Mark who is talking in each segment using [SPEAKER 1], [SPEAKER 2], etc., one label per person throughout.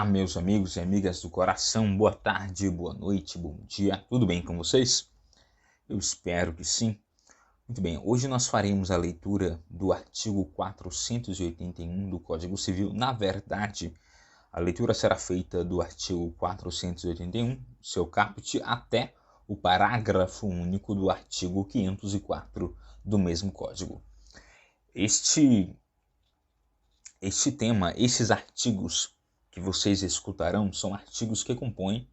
[SPEAKER 1] Meus amigos e amigas do coração, boa tarde, boa noite, bom dia, tudo bem com vocês? Eu espero que sim. Muito bem, hoje nós faremos a leitura do artigo 481 do Código Civil. Na verdade, a leitura será feita do artigo 481, seu caput, até o parágrafo único do artigo 504 do mesmo Código. Este tema, esses artigos que vocês escutarão são artigos que compõem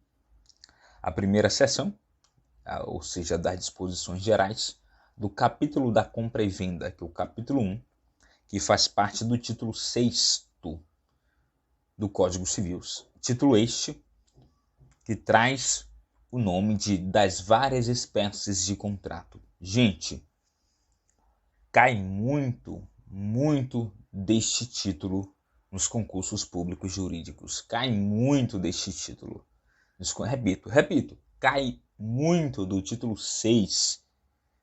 [SPEAKER 1] a primeira seção, ou seja, das disposições gerais, do capítulo da compra e venda, que é o capítulo 1, que faz parte do título 6º do Código Civil. Título este que traz o nome das várias espécies de contrato. Gente, cai muito deste título nos concursos públicos jurídicos. Cai muito deste título. Repito, cai muito do título 6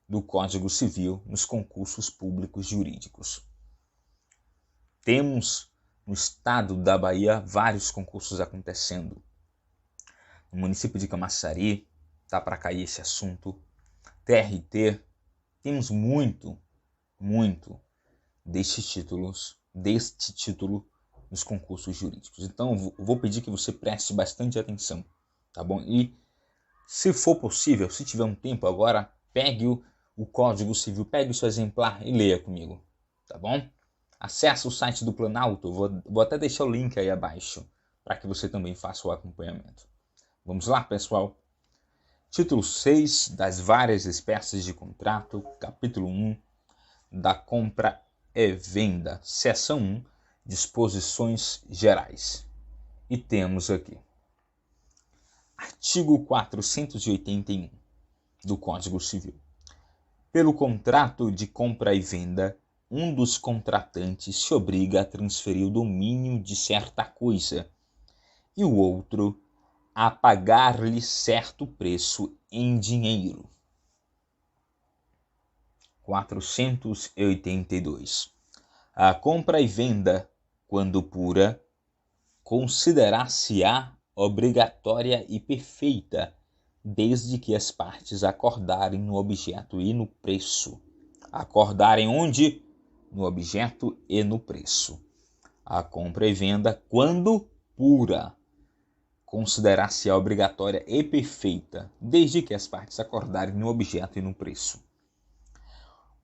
[SPEAKER 1] do Código Civil nos concursos públicos jurídicos. Temos no estado da Bahia vários concursos acontecendo. No município de Camaçari, tá para cair esse assunto. TRT, temos muito deste título nos concursos jurídicos. Então, vou pedir que você preste bastante atenção, tá bom? E, se for possível, se tiver um tempo agora, pegue o Código Civil, pegue o seu exemplar e leia comigo, tá bom? Acesse o site do Planalto, vou até deixar o link aí abaixo, para que você também faça o acompanhamento. Vamos lá, pessoal? Título 6 das várias espécies de contrato, capítulo 1 da compra e venda, seção 1, disposições gerais. E temos aqui, artigo 481 do Código Civil. Pelo contrato de compra e venda, um dos contratantes se obriga a transferir o domínio de certa coisa e o outro a pagar-lhe certo preço em dinheiro. 482. A compra e venda, quando pura, considerar-se-á obrigatória e perfeita, desde que as partes acordarem no objeto e no preço. Acordarem onde? No objeto e no preço. A compra e venda, quando pura, considerar-se-á obrigatória e perfeita, desde que as partes acordarem no objeto e no preço.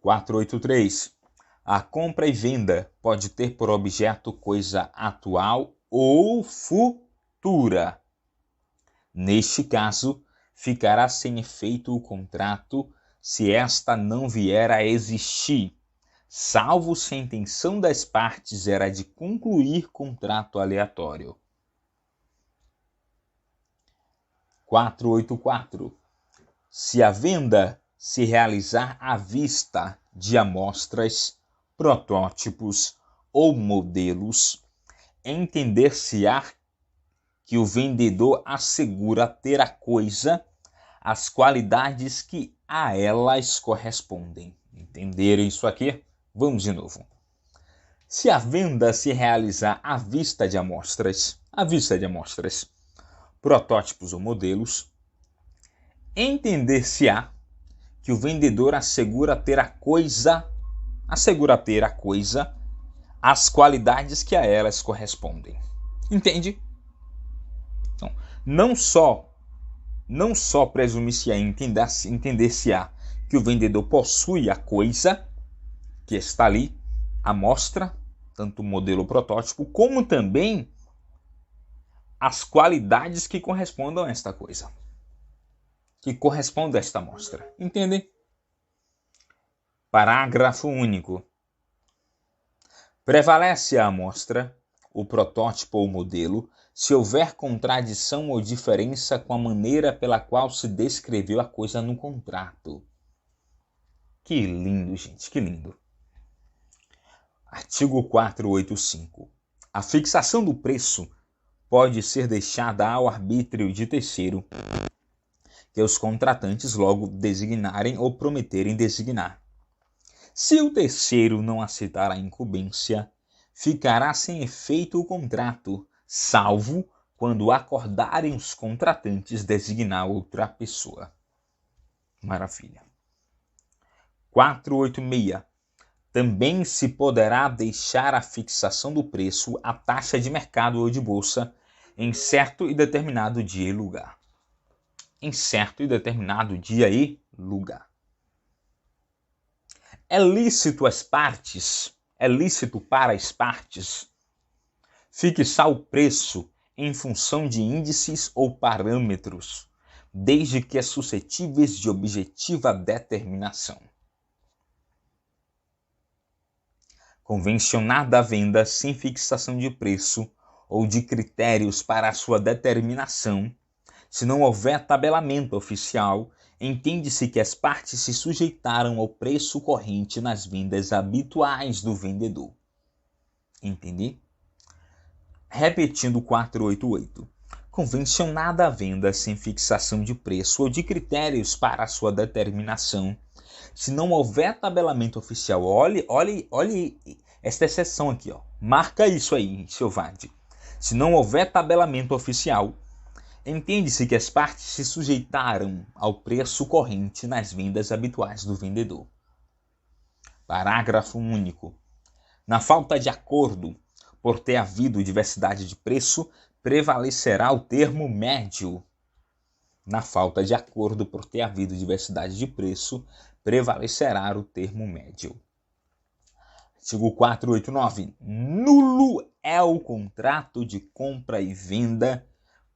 [SPEAKER 1] 483. A compra e venda pode ter por objeto coisa atual ou futura. Neste caso, ficará sem efeito o contrato se esta não vier a existir, salvo se a intenção das partes era de concluir contrato aleatório. 484. Se a venda se realizar à vista de amostras, protótipos ou modelos, entender-se-á que o vendedor assegura ter a coisa, as qualidades que a elas correspondem. Entenderam isso aqui? Vamos de novo. Se a venda se realizar à vista de amostras, protótipos ou modelos, entender-se-á que o vendedor assegura ter a coisa, as qualidades que a elas correspondem. Entende? Então, não só presume-se-á, entender-se-á que o vendedor possui a coisa que está ali, a amostra, tanto o modelo ou protótipo, como também as qualidades que correspondam a esta coisa, que correspondem a esta amostra. Entendem? Parágrafo único. Prevalece a amostra, o protótipo ou modelo, se houver contradição ou diferença com a maneira pela qual se descreveu a coisa no contrato. Que lindo, gente, que lindo. Artigo 485. A fixação do preço pode ser deixada ao arbítrio de terceiro, que os contratantes logo designarem ou prometerem designar. Se o terceiro não aceitar a incumbência, ficará sem efeito o contrato, salvo quando acordarem os contratantes designar outra pessoa. Maravilha. 486. Também se poderá deixar a fixação do preço à taxa de mercado ou de bolsa em certo e determinado dia e lugar. Em certo e determinado dia e lugar. É lícito para as partes fixar o preço em função de índices ou parâmetros, desde que suscetíveis de objetiva determinação. Convencionada a venda sem fixação de preço ou de critérios para a sua determinação, se não houver tabelamento oficial, entende-se que as partes se sujeitaram ao preço corrente nas vendas habituais do vendedor. Entendi? Repetindo 488. Convencionada a venda sem fixação de preço ou de critérios para a sua determinação, se não houver tabelamento oficial. Olhe esta exceção aqui, ó. Marca isso aí, seu Vade. Se não houver tabelamento oficial, entende-se que as partes se sujeitaram ao preço corrente nas vendas habituais do vendedor. Parágrafo único. Na falta de acordo, por ter havido diversidade de preço, prevalecerá o termo médio. Na falta de acordo, por ter havido diversidade de preço, prevalecerá o termo médio. Artigo 489. Nulo é o contrato de compra e venda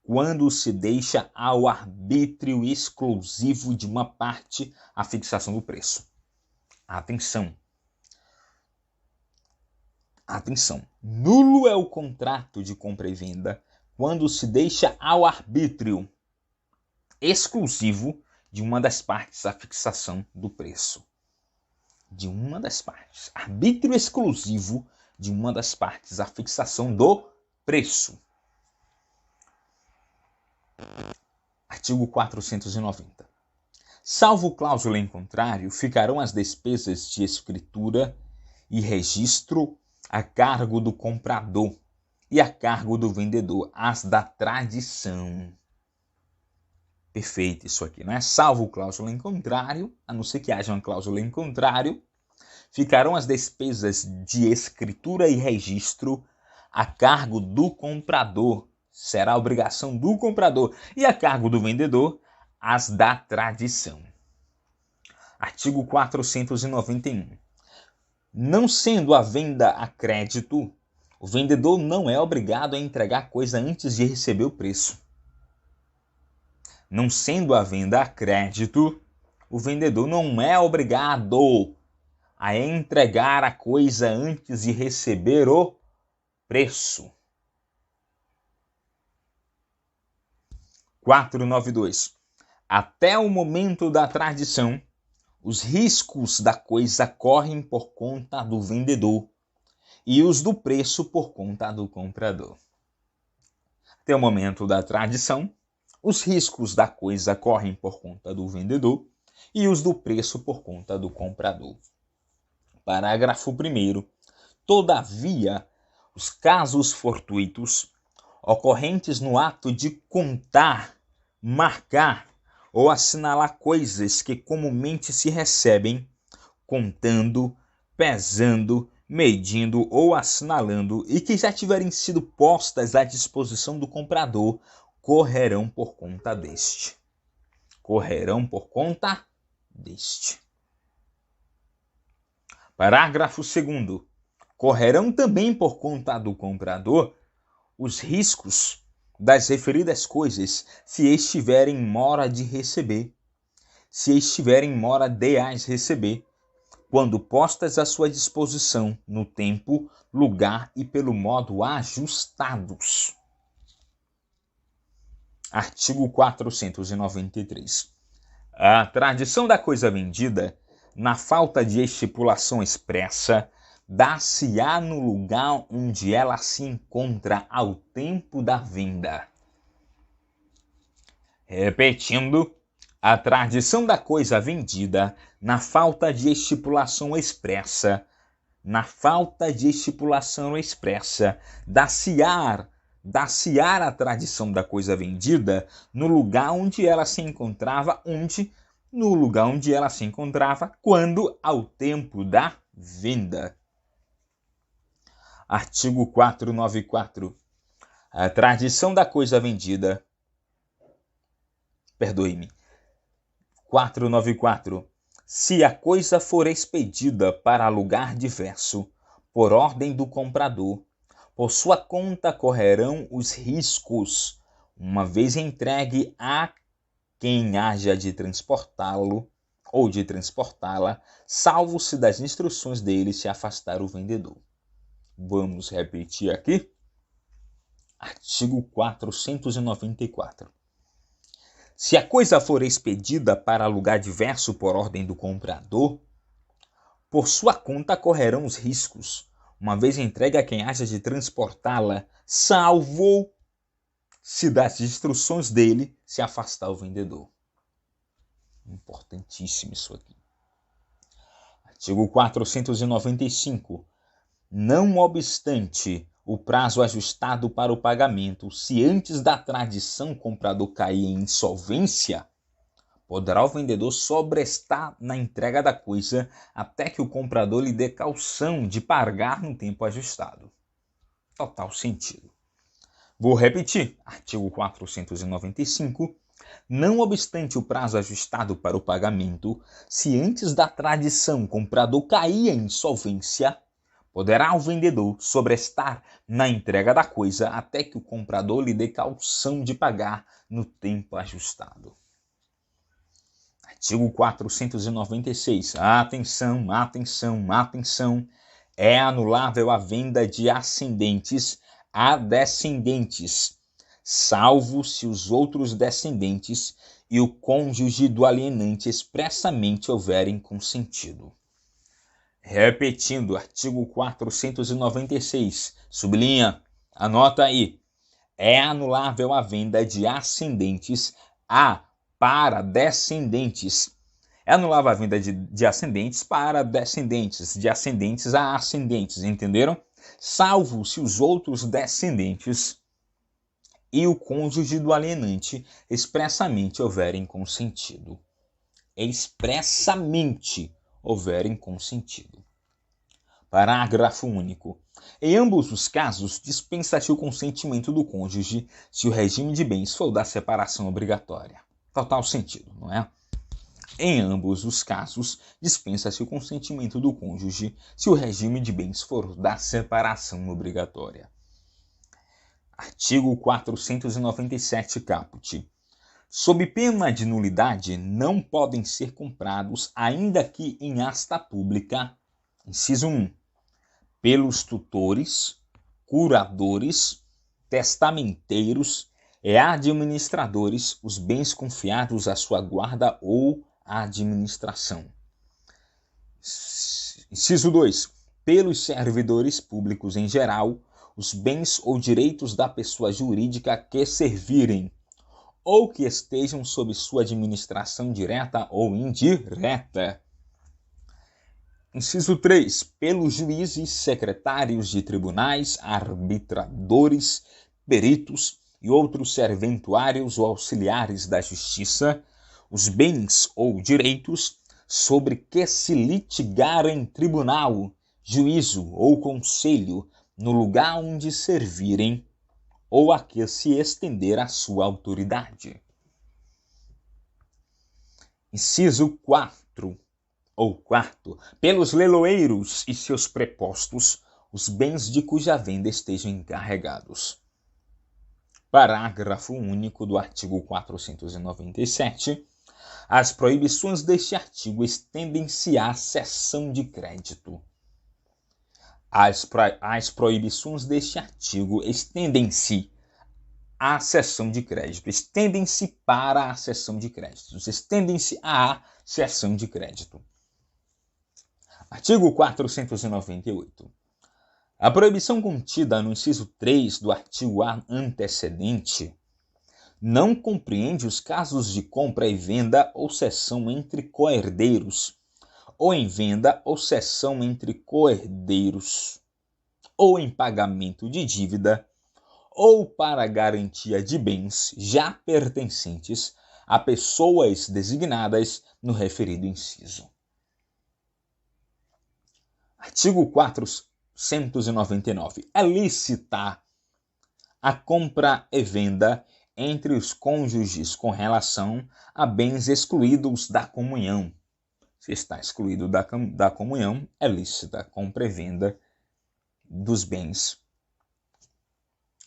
[SPEAKER 1] quando se deixa ao arbítrio exclusivo de uma parte a fixação do preço. Atenção! Atenção! Nulo é o contrato de compra e venda quando se deixa ao arbítrio exclusivo de uma das partes a fixação do preço. De uma das partes. Arbítrio exclusivo de uma das partes a fixação do preço. Artigo 490. Salvo cláusula em contrário, ficarão as despesas de escritura e registro a cargo do comprador e a cargo do vendedor, as da tradição. Perfeito isso aqui, não é? Salvo cláusula em contrário, a não ser que haja uma cláusula em contrário, ficarão as despesas de escritura e registro a cargo do comprador, será obrigação do comprador, e a cargo do vendedor, as da tradição. Artigo 491. Não sendo a venda a crédito, o vendedor não é obrigado a entregar coisa antes de receber o preço. Não sendo a venda a crédito, o vendedor não é obrigado a entregar a coisa antes de receber o preço. 492. Até o momento da tradição, os riscos da coisa correm por conta do vendedor e os do preço por conta do comprador. Até o momento da tradição, os riscos da coisa correm por conta do vendedor e os do preço por conta do comprador. Parágrafo 1º. Todavia, os casos fortuitos ocorrentes no ato de contar, marcar ou assinalar coisas que comumente se recebem, contando, pesando, medindo ou assinalando e que já tiverem sido postas à disposição do comprador, correrão por conta deste. Correrão por conta deste. Parágrafo 2º. Correrão também por conta do comprador os riscos das referidas coisas se estiverem em mora de receber, se estiverem em mora de as receber, quando postas à sua disposição no tempo, lugar e pelo modo ajustados. Artigo 493. A tradição da coisa vendida, na falta de estipulação expressa, dá-se-á no lugar onde ela se encontra ao tempo da venda. Repetindo, a tradição da coisa vendida, na falta de estipulação expressa, dá-se-á dar-se-á a tradição da coisa vendida no lugar onde ela se encontrava, quando ao tempo da venda. Artigo 494. A tradição da coisa vendida. 494. Se a coisa for expedida para lugar diverso, por ordem do comprador, por sua conta correrão os riscos, uma vez entregue a quem haja de transportá-lo ou de transportá-la, salvo se das instruções dele se afastar o vendedor. Vamos repetir aqui. Artigo 494. Se a coisa for expedida para lugar diverso por ordem do comprador, por sua conta correrão os riscos, uma vez entregue a quem haja de transportá-la, salvo se das instruções dele se afastar o vendedor. Importantíssimo isso aqui. Artigo 495. Não obstante o prazo ajustado para o pagamento, se antes da tradição o comprador cair em insolvência, poderá o vendedor sobrestar na entrega da coisa até que o comprador lhe dê caução de pagar no tempo ajustado. Total sentido. Vou repetir. Artigo 495. Não obstante o prazo ajustado para o pagamento, se antes da tradição o comprador cair em insolvência, poderá o vendedor sobrestar na entrega da coisa até que o comprador lhe dê caução de pagar no tempo ajustado. Artigo 496. Atenção, atenção, atenção. É anulável a venda de ascendentes a descendentes, salvo se os outros descendentes e o cônjuge do alienante expressamente houverem consentido. Repetindo, artigo 496, sublinha, anota aí. É anulável a venda de ascendentes para descendentes. É anulável a venda de ascendentes para descendentes, de ascendentes a ascendentes, entenderam? Salvo se os outros descendentes e o cônjuge do alienante expressamente houverem consentido. Expressamente houverem consentido. Parágrafo único. Em ambos os casos, dispensa-se o consentimento do cônjuge se o regime de bens for da separação obrigatória. Total sentido, não é? Em ambos os casos, dispensa-se o consentimento do cônjuge se o regime de bens for da separação obrigatória. Artigo 497, caput. Sob pena de nulidade, não podem ser comprados, ainda que em asta pública, inciso 1, pelos tutores, curadores, testamenteiros e administradores os bens confiados à sua guarda ou administração. Inciso 2. Pelos servidores públicos em geral, os bens ou direitos da pessoa jurídica que servirem ou que estejam sob sua administração direta ou indireta. Inciso 3. Pelos juízes, secretários de tribunais, arbitradores, peritos e outros serventuários ou auxiliares da justiça, os bens ou direitos sobre que se litigar em tribunal, juízo ou conselho no lugar onde servirem ou a que se estender a sua autoridade. Inciso 4. Pelos leiloeiros e seus prepostos, os bens de cuja venda estejam encarregados. Parágrafo único do artigo 497. As proibições deste artigo estendem-se à cessão de crédito. As proibições deste artigo estendem-se à cessão de crédito, estendem-se para a cessão de créditos, estendem-se à cessão de crédito. Artigo 498. A proibição contida no inciso 3 do artigo antecedente não compreende os casos de compra e venda ou cessão entre coherdeiros, ou em venda ou cessão entre coherdeiros, ou em pagamento de dívida, ou para garantia de bens já pertencentes a pessoas designadas no referido inciso. Artigo 499. É lícita a compra e venda entre os cônjuges com relação a bens excluídos da comunhão. Se está excluído da comunhão, é lícita a compra e venda dos bens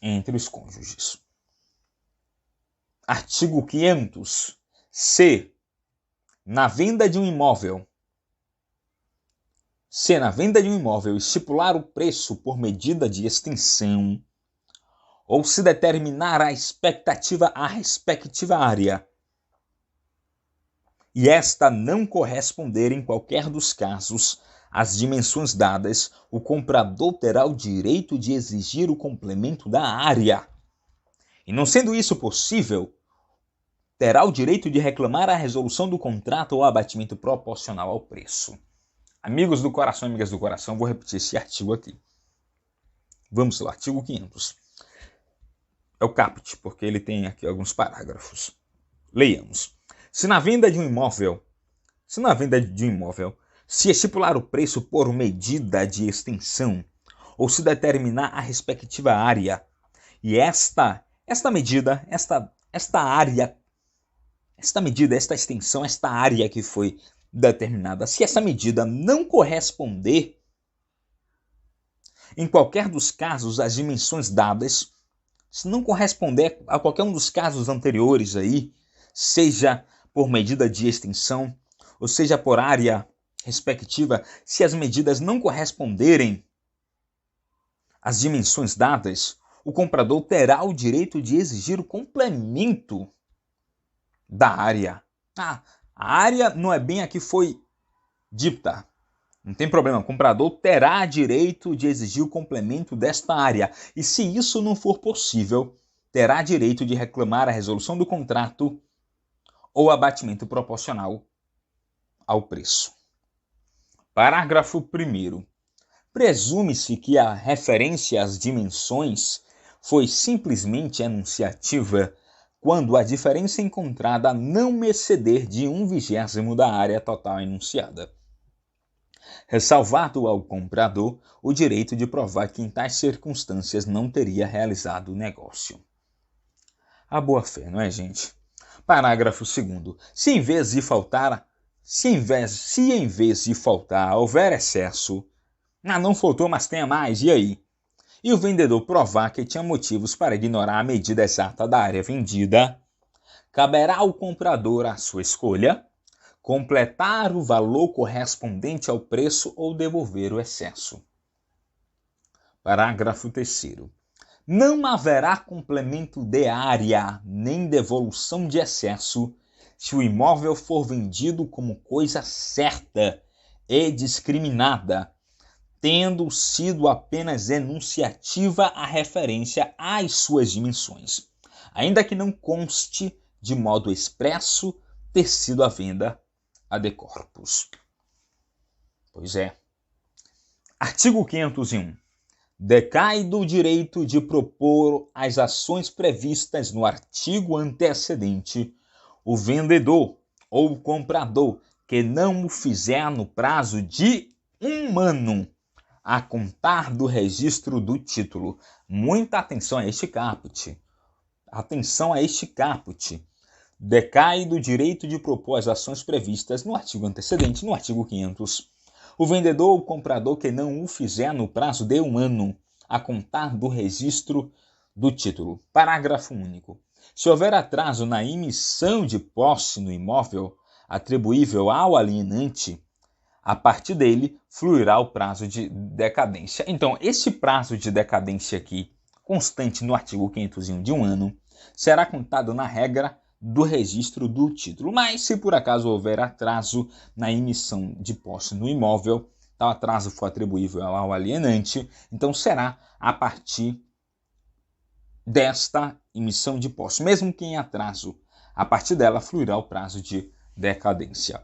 [SPEAKER 1] entre os cônjuges. Artigo 500. Se na venda de um imóvel estipular o preço por medida de extinção, ou se determinar a respectiva área, e esta não corresponder em qualquer dos casos às dimensões dadas, o comprador terá o direito de exigir o complemento da área. E não sendo isso possível, terá o direito de reclamar a resolução do contrato ou abatimento proporcional ao preço. Amigos do coração, amigas do coração, vou repetir esse artigo aqui. Vamos lá, artigo 500. É o caput, porque ele tem aqui alguns parágrafos. Leiamos. Se na venda de um imóvel, se estipular o preço por medida de extensão, ou se determinar a respectiva área, e esta área que foi determinada, se essa medida não corresponder, em qualquer dos casos, às dimensões dadas, se não corresponder a qualquer um dos casos anteriores aí, seja por medida de extensão, ou seja por área respectiva, se as medidas não corresponderem às dimensões dadas, o comprador terá o direito de exigir o complemento da área. A área não é bem a que foi dita. Não tem problema, o comprador terá direito de exigir o complemento desta área. E se isso não for possível, terá direito de reclamar a resolução do contrato ou abatimento proporcional ao preço. Parágrafo 1º. Presume-se que a referência às dimensões foi simplesmente enunciativa quando a diferença encontrada não exceder de 1/20 da área total enunciada. Ressalvado ao comprador o direito de provar que em tais circunstâncias não teria realizado o negócio. A boa-fé, não é, gente? Parágrafo 2º. Se em vez de faltar houver excesso, não faltou, mas tenha mais, e aí? E o vendedor provar que tinha motivos para ignorar a medida exata da área vendida, caberá ao comprador a sua escolha completar o valor correspondente ao preço ou devolver o excesso. Parágrafo 3º. Não haverá complemento de área nem devolução de excesso se o imóvel for vendido como coisa certa e discriminada, tendo sido apenas enunciativa a referência às suas dimensões, ainda que não conste de modo expresso ter sido a venda ad corpus. Pois é. Artigo 501. Decai do direito de propor as ações previstas no artigo antecedente o vendedor ou o comprador que não o fizer no prazo de 1 ano a contar do registro do título. Muita atenção a este caput. Atenção a este caput. Decai do direito de propor as ações previstas no artigo antecedente, no artigo 500. O vendedor ou comprador que não o fizer no prazo de 1 ano a contar do registro do título. Parágrafo único. Se houver atraso na emissão de posse no imóvel atribuível ao alienante, a partir dele fluirá o prazo de decadência. Então, esse prazo de decadência aqui, constante no artigo 501 de 1 ano, será contado na regra do registro do título. Mas, se por acaso houver atraso na emissão de posse no imóvel, tal atraso for atribuível ao alienante, então será a partir desta emissão de posse. Mesmo que em atraso, a partir dela fluirá o prazo de decadência.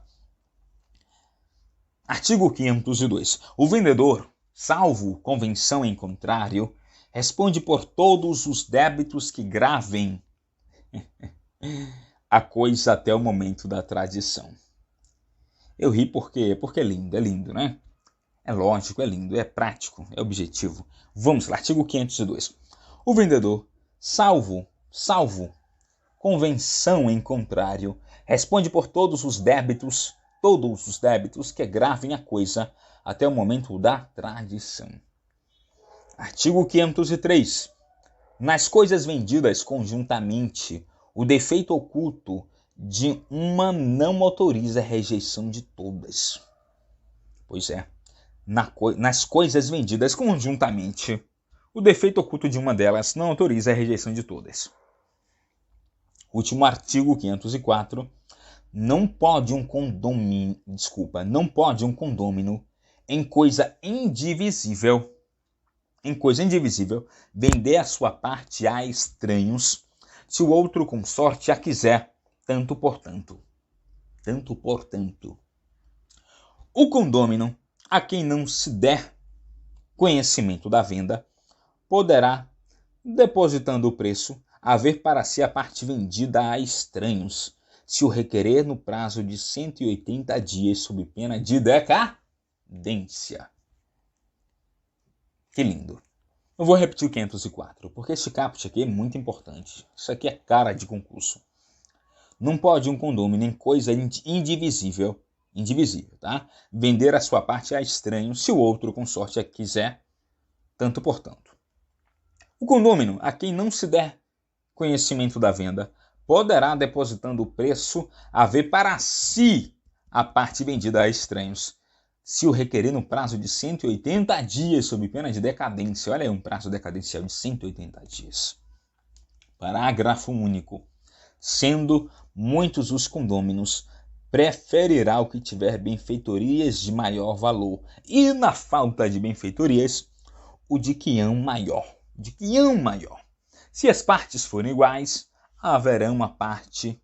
[SPEAKER 1] Artigo 502. O vendedor, salvo convenção em contrário, Responde por todos os débitos que gravem a coisa até o momento da tradição. Eu ri porque é lindo, né? É lógico, é lindo, é prático, é objetivo. Vamos lá, artigo 502. O vendedor, salvo convenção em contrário, responde por todos os débitos que gravem a coisa até o momento da tradição. Artigo 503. Nas coisas vendidas conjuntamente, o defeito oculto de uma não autoriza a rejeição de todas. Pois é, nas coisas vendidas conjuntamente, o defeito oculto de uma delas não autoriza a rejeição de todas. Último artigo 504. Não pode um condômino em coisa indivisível vender a sua parte a estranhos, se o outro consorte a quiser, tanto por tanto. O condômino, a quem não se der conhecimento da venda, poderá, depositando o preço, haver para si a parte vendida a estranhos, se o requerer no prazo de 180 dias, sob pena de decadência. Que lindo. Eu vou repetir o 504, porque este caput aqui é muito importante. Isso aqui é cara de concurso. Não pode um condômino em coisa indivisível, tá? Vender a sua parte a estranho, se o outro consorte a quiser, tanto por tanto. O condômino, a quem não se der conhecimento da venda, poderá, depositando o preço, haver para si a parte vendida a estranhos, se o requerer no prazo de 180 dias, sob pena de decadência. Olha aí, um prazo decadencial de 180 dias. Parágrafo único. Sendo muitos os condôminos, preferirá o que tiver benfeitorias de maior valor, e na falta de benfeitorias, o de quião maior. Se as partes forem iguais, haverão a parte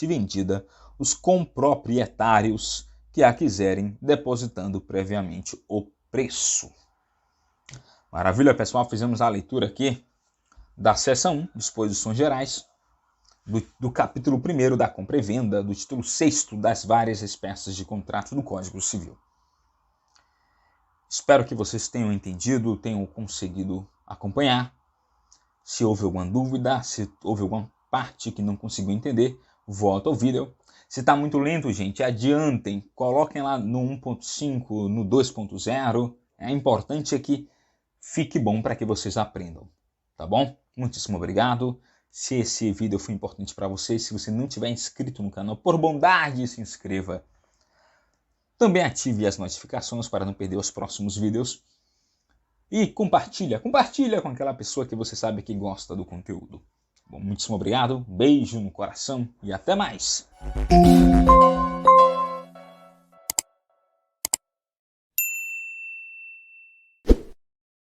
[SPEAKER 1] vendida, os comproprietários que a quiserem, depositando previamente o preço. Maravilha, pessoal, fizemos a leitura aqui da seção 1, disposições gerais, do capítulo 1 da compra e venda, do título 6º das várias espécies de contrato do Código Civil. Espero que vocês tenham entendido, tenham conseguido acompanhar. Se houve alguma dúvida, se houve alguma parte que não conseguiu entender, volta ao vídeo. Se está muito lento, gente, adiantem, coloquem lá no 1.5, no 2.0. É importante que fique bom para que vocês aprendam, tá bom? Muitíssimo obrigado. Se esse vídeo foi importante para vocês, se você não tiver inscrito no canal, por bondade, se inscreva. Também ative as notificações para não perder os próximos vídeos. E compartilha com aquela pessoa que você sabe que gosta do conteúdo. Bom, muitíssimo obrigado, beijo no coração e até mais!